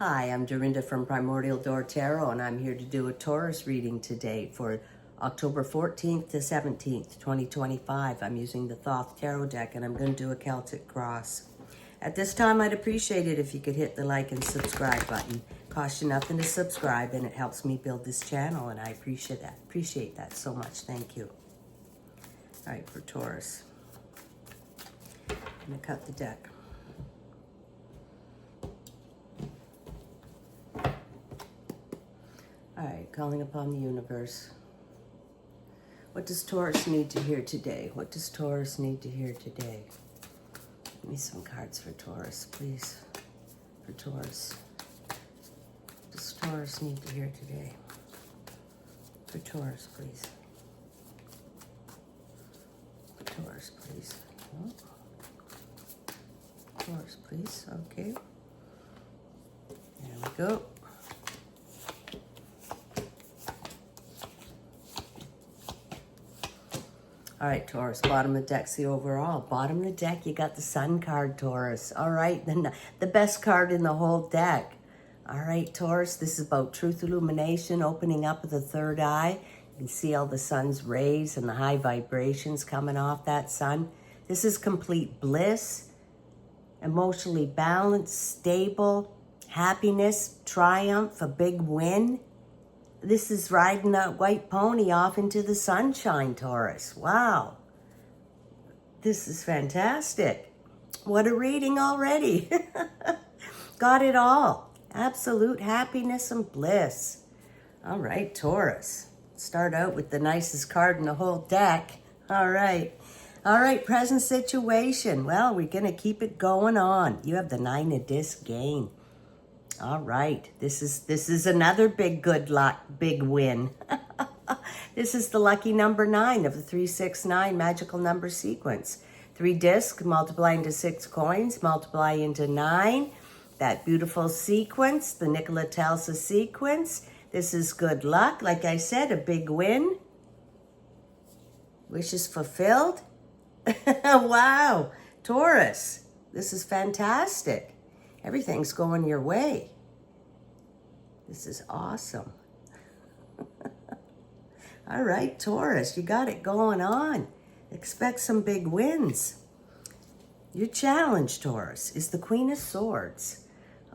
Hi, I'm Dorinda from PrimordialDor Tarot, and I'm here to do a Taurus reading today for October 14th to 17th, 2025. I'm using the Thoth Tarot deck, and I'm going to do a Celtic cross. At this time, I'd appreciate it if you could hit the like and subscribe button. Costs you nothing to subscribe, and it helps me build this channel, and I appreciate that. Appreciate that so much. Thank you. All right, for Taurus. I'm going to cut the deck. All right, calling upon the universe. What does Taurus need to hear today? What does Taurus need to hear today? Give me some cards for Taurus, please. For Taurus. What does Taurus need to hear today? For Taurus, please. For Taurus, please. Oh. Taurus, please. Okay. There we go. All right, Taurus, bottom of the deck's the overall. Bottom of the deck, you got the Sun card, Taurus. All right, then the best card in the whole deck. All right, Taurus, this is about truth illumination, opening up of the third eye. You can see all the sun's rays and the high vibrations coming off that sun. This is complete bliss, emotionally balanced, stable, happiness, triumph, a big win. This is riding that white pony off into the sunshine, Taurus. Wow. This is fantastic. What a reading already. Got it all. Absolute happiness and bliss. All right, Taurus. Start out with the nicest card in the whole deck. All right. All right, present situation. Well, we're going to keep it going on. You have the 9 of disc gain. All right, this is another big good luck, big win. This is the lucky number 9 of the 369 magical number sequence. 3 discs, multiply into 6 coins, multiply into 9. That beautiful sequence, the Nikola Tesla sequence. This is good luck. Like I said, a big win. Wishes fulfilled. Wow, Taurus, this is fantastic. Everything's going your way. This is awesome. All right, Taurus, you got it going on. Expect some big wins. Your challenge, Taurus, is the Queen of Swords.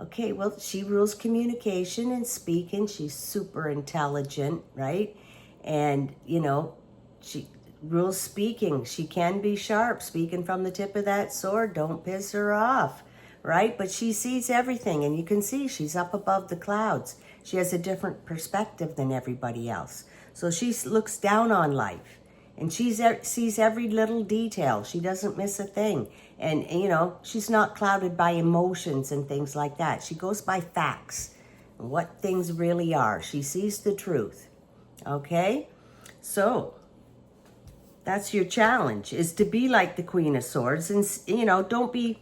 Okay, well, she rules communication and speaking. She's super intelligent, right? And, you know, she rules speaking. She can be sharp, speaking from the tip of that sword. Don't piss her off. Right? But she sees everything, and you can see she's up above the clouds. She has a different perspective than everybody else. So she looks down on life, and she sees every little detail. She doesn't miss a thing. And, you know, she's not clouded by emotions and things like that. She goes by facts and what things really are. She sees the truth. Okay? So that's your challenge, is to be like the Queen of Swords. And, you know, don't be...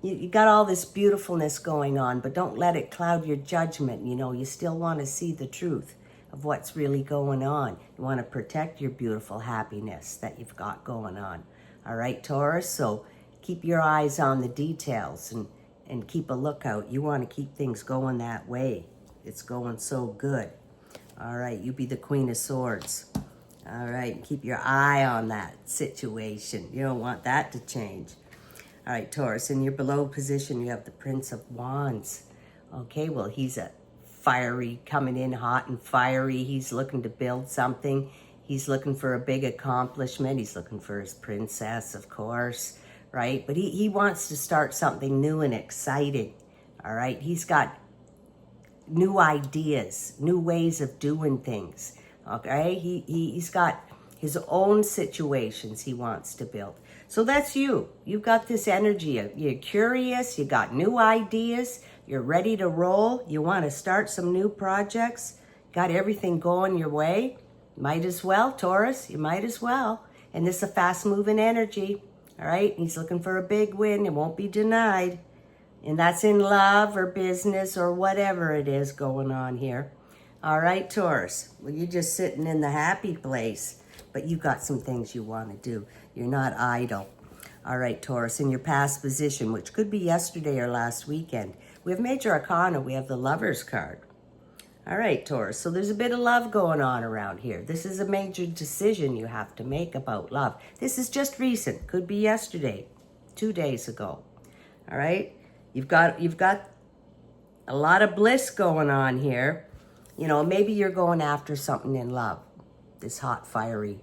You got all this beautifulness going on, but don't let it cloud your judgment. You know, you still want to see the truth of what's really going on. You want to protect your beautiful happiness that you've got going on. All right, Taurus? So keep your eyes on the details and keep a lookout. You want to keep things going that way. It's going so good. All right, you be the Queen of Swords. All right, keep your eye on that situation. You don't want that to change. All right, Taurus, in your below position, you have the Prince of Wands. Okay, well, he's a fiery, coming in hot and fiery. He's looking to build something. He's looking for a big accomplishment. He's looking for his princess, of course, right? But he wants to start something new and exciting, all right? He's got new ideas, new ways of doing things, okay? He's got his own situations he wants to build. So that's you. You've got this energy. You're curious. You got new ideas. You're ready to roll. You want to start some new projects. Got everything going your way. Might as well, Taurus. You might as well. And this is a fast-moving energy. All right? He's looking for a big win. It won't be denied. And that's in love or business or whatever it is going on here. All right, Taurus. Well, you're just sitting in the happy place. But you got some things you want to do. You're not idle. All right, Taurus, in your past position, which could be yesterday or last weekend, We have Major Arcana. We have the Lover's card. All right, Taurus. So there's a bit of love going on around here. This is a major decision you have to make about love. This is just recent. Could be yesterday, 2 days ago. All right. You've got a lot of bliss going on here. You know, maybe you're going after something in love. This hot, fiery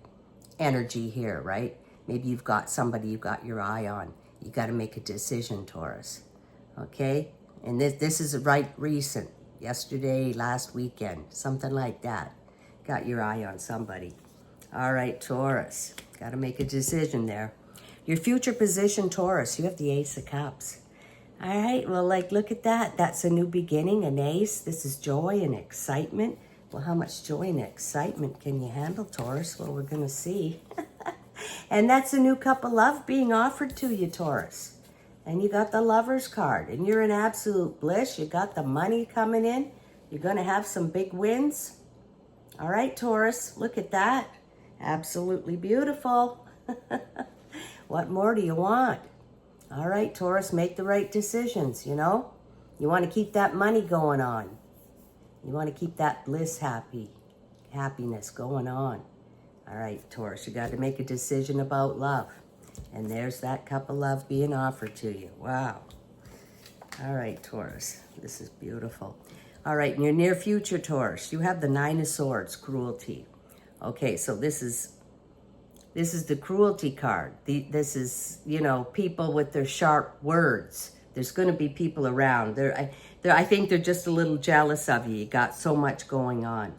energy here, right? Maybe you've got somebody you've got your eye on. You got to make a decision, Taurus. Okay? And this is right recent. Yesterday, last weekend, something like that. Got your eye on somebody. All right, Taurus. Got to make a decision there. Your future position, Taurus, you have the Ace of Cups. All right, well, like, look at that. That's a new beginning, an ace. This is joy and excitement. Well, how much joy and excitement can you handle, Taurus? Well, we're going to see. And that's a new cup of love being offered to you, Taurus. And you got the Lover's card. And you're in absolute bliss. You got the money coming in. You're going to have some big wins. All right, Taurus, look at that. Absolutely beautiful. What more do you want? All right, Taurus, make the right decisions, you know? You want to keep that money going on. You want to keep that bliss, happiness going on. All right, Taurus, you got to make a decision about love. And there's that cup of love being offered to you. Wow. All right, Taurus, this is beautiful. All right, in your near future, Taurus, you have the Nine of Swords, cruelty. Okay, so this is the cruelty card. This is, you know, people with their sharp words. There's going to be people around. I think they're just a little jealous of you. You got so much going on.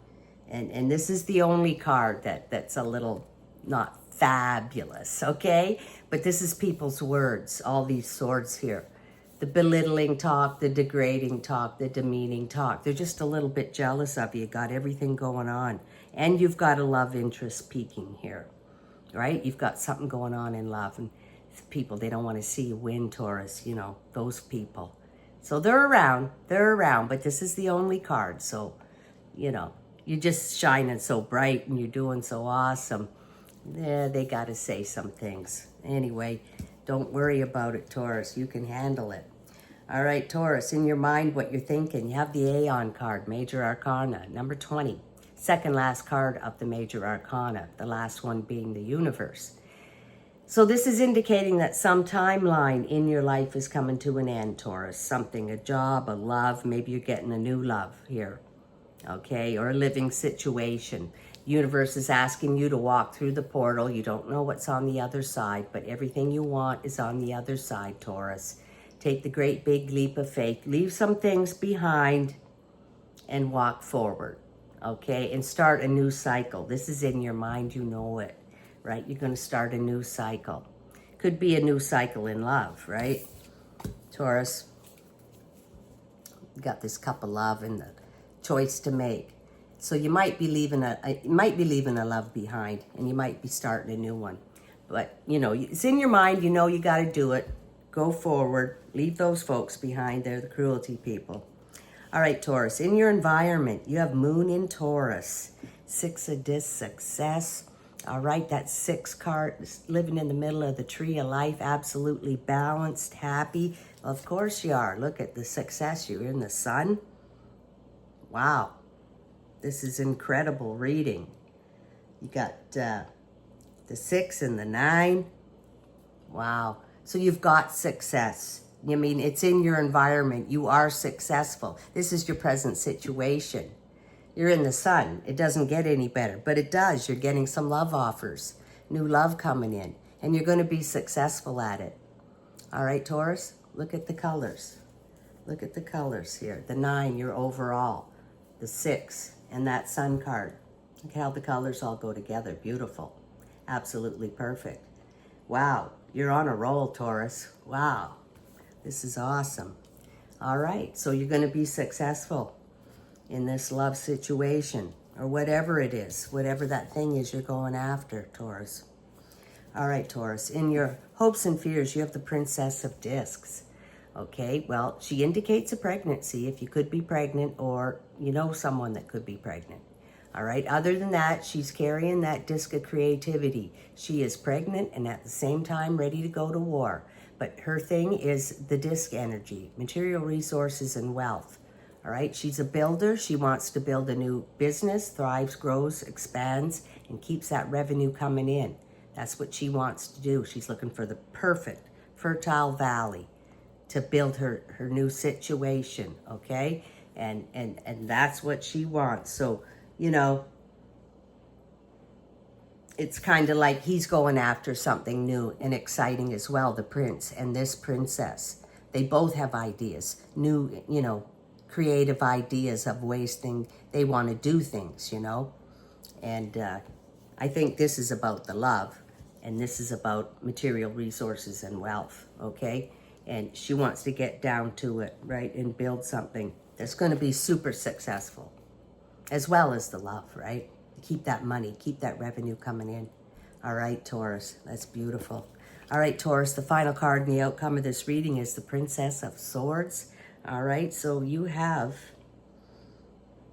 And this is the only card that's a little not fabulous, okay? But this is people's words, all these swords here. The belittling talk, the degrading talk, the demeaning talk. They're just a little bit jealous of you. You got everything going on. And you've got a love interest peaking here, right? You've got something going on in love. And people, they don't want to see you win, Taurus, you know, those people. So they're around, but this is the only card. So, you know, you're just shining so bright and you're doing so awesome. Yeah, they got to say some things. Anyway, don't worry about it, Taurus. You can handle it. All right, Taurus, in your mind, what you're thinking. You have the Aeon card, Major Arcana, number 20. Second last card of the Major Arcana, the last one being the Universe. So this is indicating that some timeline in your life is coming to an end, Taurus. Something, a job, a love, maybe you're getting a new love here, okay, or a living situation. Universe is asking you to walk through the portal. You don't know what's on the other side, but everything you want is on the other side, Taurus. Take the great big leap of faith. Leave some things behind and walk forward, okay, and start a new cycle. This is in your mind, you know it. Right? You're going to start a new cycle. Could be a new cycle in love, right? Taurus, you got this cup of love and the choice to make. So you might be leaving a love behind, and you might be starting a new one. But, you know, it's in your mind. You know you got to do it. Go forward. Leave those folks behind. They're the cruelty people. All right, Taurus, in your environment, you have Moon in Taurus. Six of Discs, success. All right, that 6 card, living in the middle of the tree of life, absolutely balanced, happy. Of course you are. Look at the success. You're in the sun. Wow. This is incredible reading. You got the 6 and the 9. Wow. So you've got success. I mean, it's in your environment. You are successful. This is your present situation. You're in the sun. It doesn't get any better, but it does. You're getting some love offers, new love coming in, and you're going to be successful at it. All right, Taurus, look at the colors. Look at the colors here. The 9, your overall, the 6, and that sun card. Look how the colors all go together. Beautiful. Absolutely perfect. Wow, you're on a roll, Taurus. Wow, this is awesome. All right, so you're going to be successful in this love situation, or whatever it is, whatever that thing is you're going after, Taurus. All right, Taurus, in your hopes and fears, you have the Princess of Discs. Okay, well, she indicates a pregnancy, if you could be pregnant, or you know someone that could be pregnant. All right, other than that, she's carrying that disc of creativity. She is pregnant and at the same time ready to go to war. But her thing is the disc energy, material resources and wealth. All right, she's a builder. She wants to build a new business, thrives, grows, expands, and keeps that revenue coming in. That's what she wants to do. She's looking for the perfect fertile valley to build her new situation, okay? And that's what she wants. So, you know, it's kind of like he's going after something new and exciting as well, the prince and this princess. They both have ideas, new, you know, creative ideas of ways they want to do things, you know. And I think this is about the love, and this is about material resources and wealth, okay? And she wants to get down to it, right, and build something that's going to be super successful, as well as the love, right? Keep that money, keep that revenue coming in. All right, Taurus, that's beautiful. All right, Taurus, the final card in the outcome of this reading is the Princess of Swords. All right, so you have,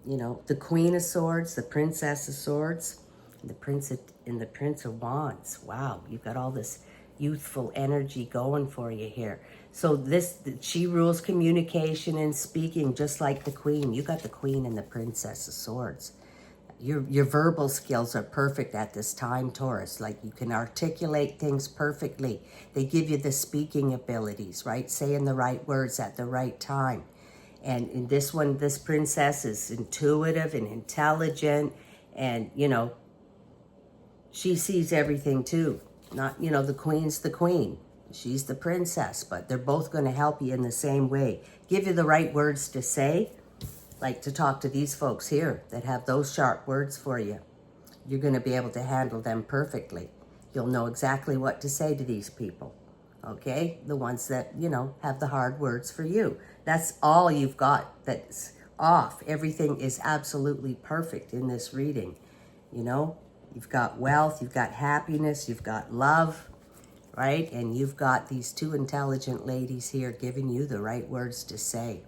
you know, the Queen of Swords, the Princess of Swords, and the Prince of Wands. Wow, you've got all this youthful energy going for you here. So she rules communication and speaking just like the Queen. You got the Queen and the Princess of Swords. Your verbal skills are perfect at this time, Taurus. Like, you can articulate things perfectly. They give you the speaking abilities, right? Saying the right words at the right time. And in this one, this princess is intuitive and intelligent. And, you know, she sees everything too. Not, you know, the queen's the queen. She's the princess. But they're both going to help you in the same way. Give you the right words to say. Like to talk to these folks here that have those sharp words for you. You're going to be able to handle them perfectly. You'll know exactly what to say to these people, okay? The ones that, you know, have the hard words for you. That's all you've got that's off. Everything is absolutely perfect in this reading, you know? You've got wealth, you've got happiness, you've got love, right? And you've got these two intelligent ladies here giving you the right words to say.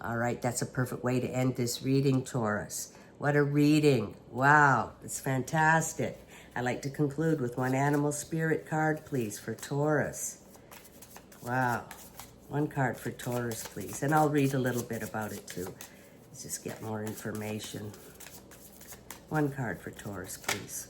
All right, that's a perfect way to end this reading, Taurus. What a reading. Wow, it's fantastic. I'd like to conclude with one animal spirit card, please, for Taurus. Wow. One card for Taurus, please. And I'll read a little bit about it, too. Let's just get more information. One card for Taurus, please.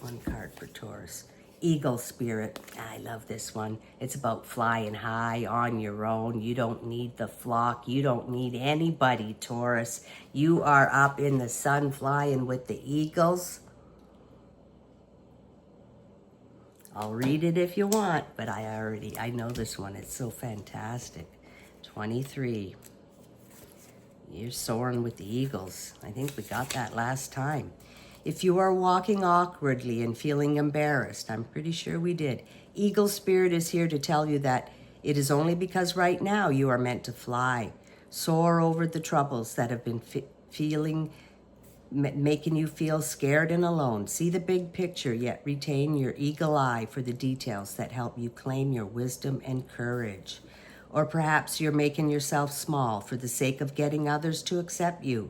One card for Taurus. Eagle spirit. I love this one. It's about flying high on your own. You don't need the flock. You don't need anybody, Taurus. You are up in the sun flying with the eagles. I'll read it if you want, but I know this one. It's so fantastic. 23. You're soaring with the eagles. I think we got that last time. If you are walking awkwardly and feeling embarrassed, I'm pretty sure we did. Eagle spirit is here to tell you that it is only because right now you are meant to fly. Soar over the troubles that have been making you feel scared and alone. See the big picture, yet retain your eagle eye for the details that help you claim your wisdom and courage. Or perhaps you're making yourself small for the sake of getting others to accept you.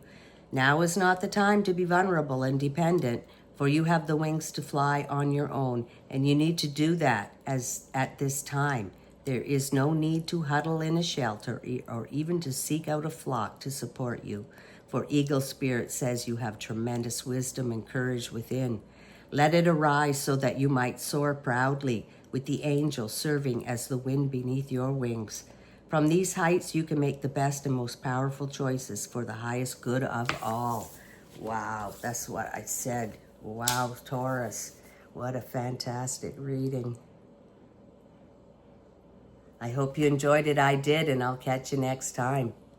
Now is not the time to be vulnerable and dependent, for you have the wings to fly on your own, and you need to do that at this time. There is no need to huddle in a shelter or even to seek out a flock to support you, for Eagle Spirit says you have tremendous wisdom and courage within. Let it arise so that you might soar proudly, with the angel serving as the wind beneath your wings. From these heights, you can make the best and most powerful choices for the highest good of all. Wow, that's what I said. Wow, Taurus, what a fantastic reading. I hope you enjoyed it. I did, and I'll catch you next time.